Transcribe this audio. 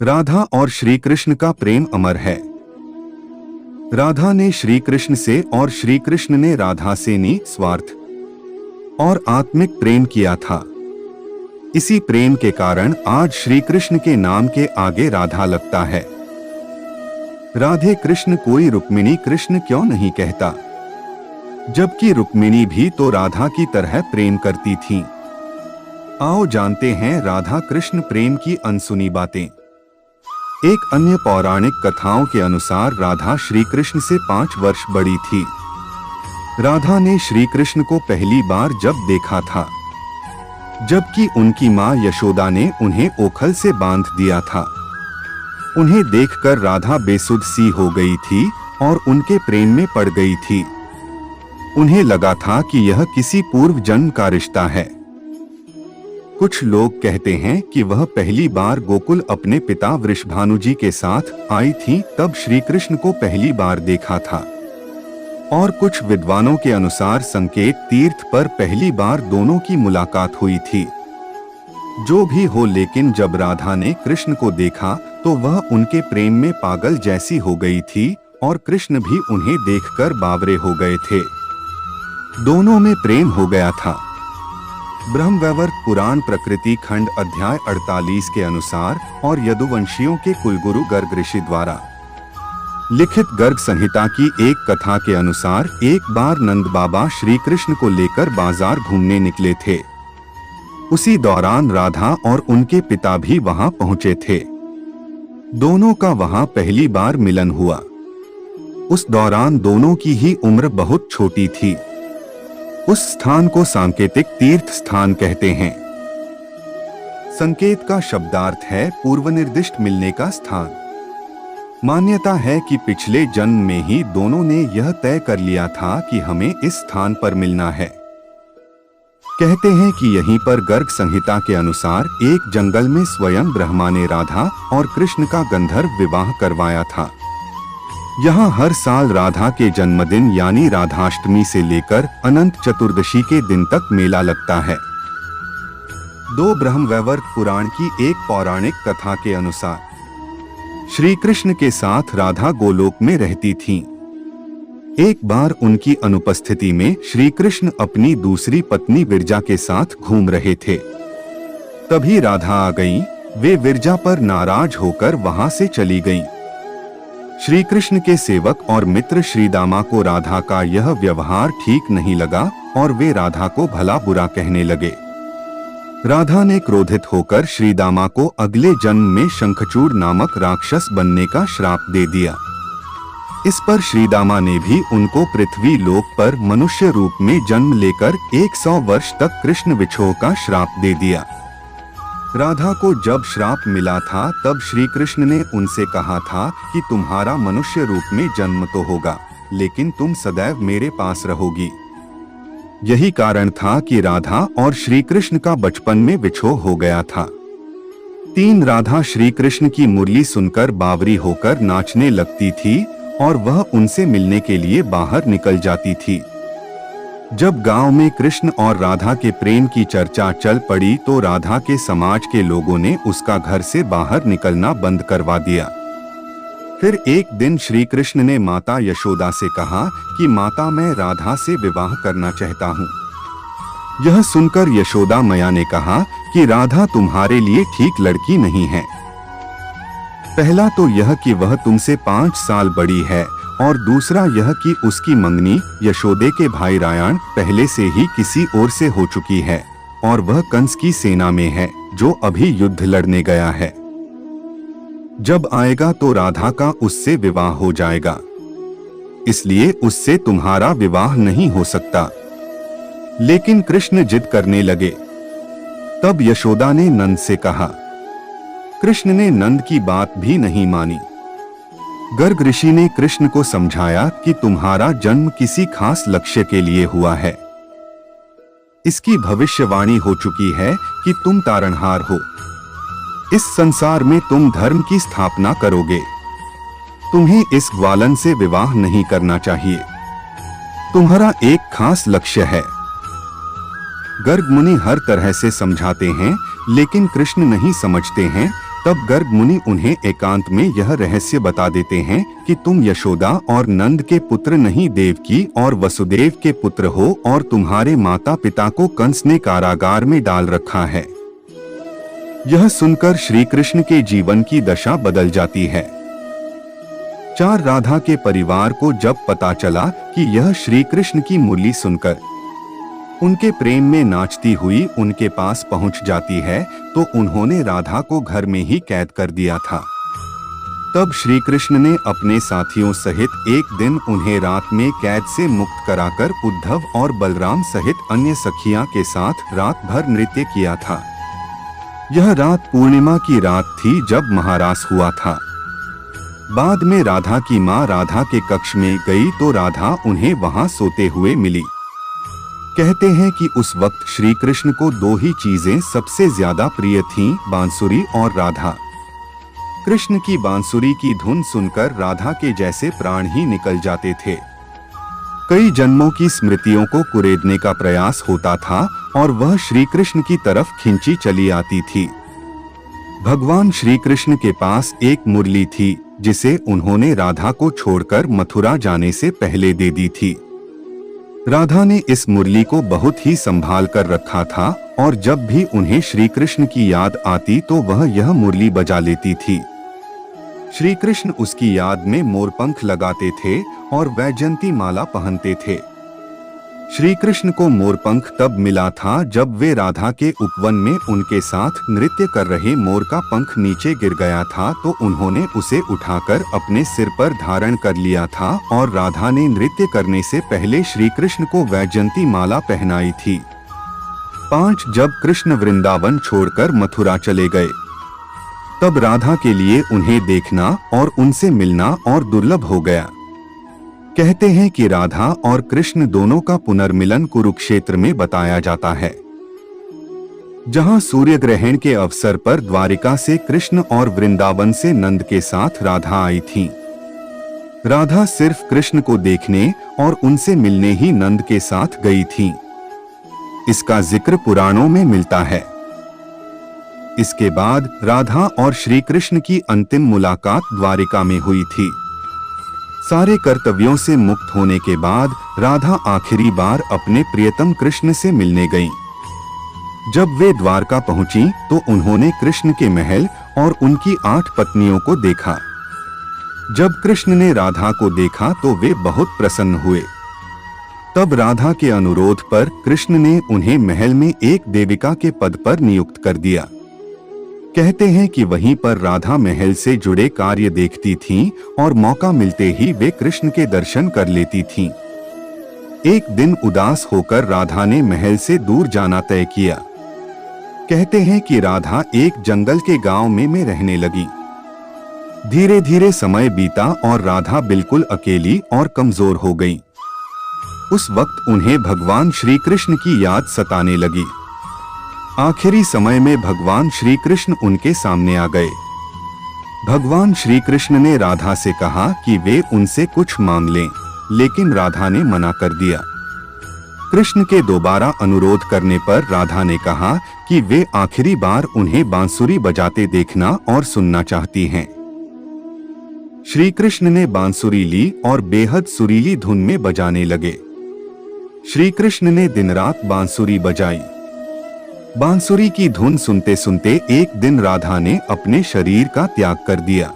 राधा और श्री कृष्ण का प्रेम अमर है। राधा ने श्री कृष्ण से और श्री कृष्ण ने राधा से निस्वार्थ और आत्मिक प्रेम किया था। इसी प्रेम के कारण आज श्री कृष्ण के नाम के आगे राधा लगता है। राधे कृष्ण कोई रुक्मिणी कृष्ण क्यों नहीं कहता, जबकि रुक्मिणी भी तो राधा की तरह प्रेम करती थीं। आओ जानते हैं राधा कृष्ण प्रेम की अनसुनी बातें। एक अन्य पौराणिक कथाओं के अनुसार राधा श्री कृष्ण से 5 वर्ष बड़ी थी। राधा ने श्री कृष्ण को पहली बार जब देखा था, जबकि उनकी मां यशोदा ने उन्हें ओखल से बांध दिया था। उन्हें देखकर राधा बेसुध सी हो गई थी और उनके प्रेम में पड़ गई थी। उन्हें लगा था कि यह किसी पूर्व जन्म का रिश्ता है। कुछ लोग कहते हैं कि वह पहली बार गोकुल अपने पिता वृषभानु के साथ आई थी, तब श्री कृष्ण को पहली बार देखा था। और कुछ विद्वानों के अनुसार संकेत तीर्थ पर पहली बार दोनों की मुलाकात हुई थी। जो भी हो, लेकिन जब राधा ने कृष्ण को देखा तो वह उनके प्रेम में पागल जैसी हो गई थी और कृष्ण भी उन्हें देखकर बावरे हो गए थे। दोनों में प्रेम हो गया था। ब्रह्मवैवर्त पुराण प्रकृति खंड अध्याय 48 के अनुसार और यदुवंशियों के कुलगुरु गर्ग ऋषि द्वारा लिखित गर्ग संहिता की एक कथा के अनुसार एक बार नंद बाबा श्री कृष्ण को लेकर बाजार घूमने निकले थे। उसी दौरान राधा और उनके पिता भी वहां पहुंचे थे। दोनों का वहां पहली बार मिलन हुआ। उस दौरान दोनों की ही उम्र बहुत छोटी थी। उस स्थान को सांकेतिक तीर्थ स्थान कहते हैं। संकेत का शब्दार्थ है पूर्व निर्दिष्ट मिलने का स्थान। मान्यता है कि पिछले जन्म में ही दोनों ने यह तय कर लिया था कि हमें इस स्थान पर मिलना है। कहते हैं कि यहीं पर गर्ग संहिता के अनुसार एक जंगल में स्वयं ब्रह्मा ने राधा और कृष्ण का गंधर्व विवाह करवाया था। यहाँ हर साल राधा के जन्मदिन यानी राधाष्टमी से लेकर अनंत चतुर्दशी के दिन तक मेला लगता है। दो ब्रह्मवैवर्त पुराण की एक पौराणिक कथा के अनुसार श्री कृष्ण के साथ राधा गोलोक में रहती थीं। एक बार उनकी अनुपस्थिति में श्री कृष्ण अपनी दूसरी पत्नी विरजा के साथ घूम रहे थे। तभी राधा आ गईं। वे विरजा पर नाराज होकर वहां से चली गईं। श्री कृष्ण के सेवक और मित्र श्रीदामा को राधा का यह व्यवहार ठीक नहीं लगा और वे राधा को भला बुरा कहने लगे। राधा ने क्रोधित होकर श्रीदामा को अगले जन्म में शंखचूड़ नामक राक्षस बनने का श्राप दे दिया। इस पर श्रीदामा ने भी उनको पृथ्वी लोक पर मनुष्य रूप में जन्म लेकर 100 वर्ष तक कृष्ण विछोह का श्राप दे दिया। राधा को जब श्राप मिला था तब श्री कृष्ण ने उनसे कहा था कि तुम्हारा मनुष्य रूप में जन्म तो होगा, लेकिन तुम सदैव मेरे पास रहोगी। यही कारण था कि राधा और श्री कृष्ण का बचपन में विछोह हो गया था। 3 राधा श्री कृष्ण की मुरली सुनकर बावरी होकर नाचने लगती थी और वह उनसे मिलने के लिए बाहर निकल जाती थी। जब गांव में कृष्ण और राधा के प्रेम की चर्चा चल पड़ी तो राधा के समाज के लोगों ने उसका घर से बाहर निकलना बंद करवा दिया। फिर एक दिन श्री कृष्ण ने माता यशोदा से कहा कि माता, मैं राधा से विवाह करना चाहता हूँ। यह सुनकर यशोदा मैया ने कहा कि राधा तुम्हारे लिए ठीक लड़की नहीं है। पहला तो यह कि वह तुमसे 5 साल बड़ी है और दूसरा यह कि उसकी मंगनी यशोदे के भाई रायण पहले से ही किसी और से हो चुकी है और वह कंस की सेना में है जो अभी युद्ध लड़ने गया है। जब आएगा तो राधा का उससे विवाह हो जाएगा, इसलिए उससे तुम्हारा विवाह नहीं हो सकता। लेकिन कृष्ण जिद करने लगे। तब यशोदा ने नंद से कहा। कृष्ण ने नंद की बात भी नहीं मानी। गर्ग ऋषि ने कृष्ण को समझाया कि तुम्हारा जन्म किसी खास लक्ष्य के लिए हुआ है। इसकी भविष्यवाणी हो चुकी है कि तुम तारणहार हो। इस संसार में तुम धर्म की स्थापना करोगे। तुम्हें इस ग्वालन से विवाह नहीं करना चाहिए। तुम्हारा एक खास लक्ष्य है। गर्ग मुनि हर तरह से समझाते हैं, लेकिन कृष्ण नहीं समझते हैं तब गर्ग मुनि उन्हें एकांत में यह रहस्य बता देते हैं कि तुम यशोदा और नंद के पुत्र नहीं, देवकी और वसुदेव के पुत्र हो और तुम्हारे माता पिता को कंस ने कारागार में डाल रखा है। यह सुनकर श्री कृष्ण के जीवन की दशा बदल जाती है। 4 राधा के परिवार को जब पता चला कि यह श्री कृष्ण की मुरली सुनकर उनके प्रेम में नाचती हुई उनके पास पहुंच जाती है, तो उन्होंने राधा को घर में ही कैद कर दिया था। तब श्री कृष्ण ने अपने साथियों सहित एक दिन उन्हें रात में कैद से मुक्त कराकर उद्धव और बलराम सहित अन्य सखियां के साथ रात भर नृत्य किया था। यह रात पूर्णिमा की रात थी जब महारास हुआ था। बाद में राधा की मां राधा के कक्ष में गई तो राधा उन्हें वहां सोते हुए मिली। कहते हैं कि उस वक्त श्री कृष्ण को 2 ही चीजें सबसे ज्यादा प्रिय थीं, बांसुरी और राधा। कृष्ण की बांसुरी की धुन सुनकर राधा के जैसे प्राण ही निकल जाते थे। कई जन्मों की स्मृतियों को कुरेदने का प्रयास होता था और वह श्री कृष्ण की तरफ खिंची चली आती थी। भगवान श्री कृष्ण के पास एक मुरली थी जिसे उन्होंने राधा को छोड़कर मथुरा जाने से पहले दे दी थी। राधा ने इस मुरली को बहुत ही संभाल कर रखा था और जब भी उन्हें श्री कृष्ण की याद आती तो वह यह मुरली बजा लेती थी। श्री कृष्ण उसकी याद में मोरपंख लगाते थे और वैजयंती माला पहनते थे। श्री कृष्ण को मोरपंख तब मिला था जब वे राधा के उपवन में उनके साथ नृत्य कर रहे मोर का पंख नीचे गिर गया था, तो उन्होंने उसे उठाकर अपने सिर पर धारण कर लिया था और राधा ने नृत्य करने से पहले श्री कृष्ण को वैजयंती माला पहनाई थी। 5 जब कृष्ण वृंदावन छोड़कर मथुरा चले गए तब राधा के लिए उन्हें देखना और उनसे मिलना और दुर्लभ हो गया। कहते हैं कि राधा और कृष्ण दोनों का पुनर्मिलन कुरुक्षेत्र में बताया जाता है, जहां सूर्य ग्रहण के अवसर पर द्वारिका से कृष्ण और वृंदावन से नंद के साथ राधा आई थीं। राधा सिर्फ कृष्ण को देखने और उनसे मिलने ही नंद के साथ गई थीं। इसका जिक्र पुराणों में मिलता है। इसके बाद राधा और श्री कृष्ण की अंतिम मुलाकात द्वारिका में हुई थी। सारे कर्तव्यों से मुक्त होने के बाद राधा आखिरी बार अपने प्रियतम कृष्ण से मिलने गईं। जब वे द्वारका पहुंची तो उन्होंने कृष्ण के महल और उनकी 8 पत्नियों को देखा। जब कृष्ण ने राधा को देखा तो वे बहुत प्रसन्न हुए। तब राधा के अनुरोध पर कृष्ण ने उन्हें महल में एक देविका के पद पर नियुक्त कर दिया। कहते हैं कि वहीं पर राधा महल से जुड़े कार्य देखती थीं और मौका मिलते ही वे कृष्ण के दर्शन कर लेती थीं। एक दिन उदास होकर राधा ने महल से दूर जाना तय किया। कहते हैं कि राधा एक जंगल के गांव में रहने लगी। धीरे धीरे समय बीता और राधा बिल्कुल अकेली और कमजोर हो गई। उस वक्त उन्हें भगवान श्री कृष्ण की याद सताने लगी। आखिरी समय में भगवान श्री कृष्ण उनके सामने आ गए। भगवान श्री कृष्ण ने राधा से कहा कि वे उनसे कुछ मांग लें, लेकिन राधा ने मना कर दिया। कृष्ण के दोबारा अनुरोध करने पर राधा ने कहा कि वे आखिरी बार उन्हें बांसुरी बजाते देखना और सुनना चाहती हैं। श्री कृष्ण ने बांसुरी ली और बेहद सुरीली धुन में बजाने लगे। श्री कृष्ण ने दिन रात बांसुरी बजाई। बांसुरी की धुन सुनते सुनते एक दिन राधा ने अपने शरीर का त्याग कर दिया।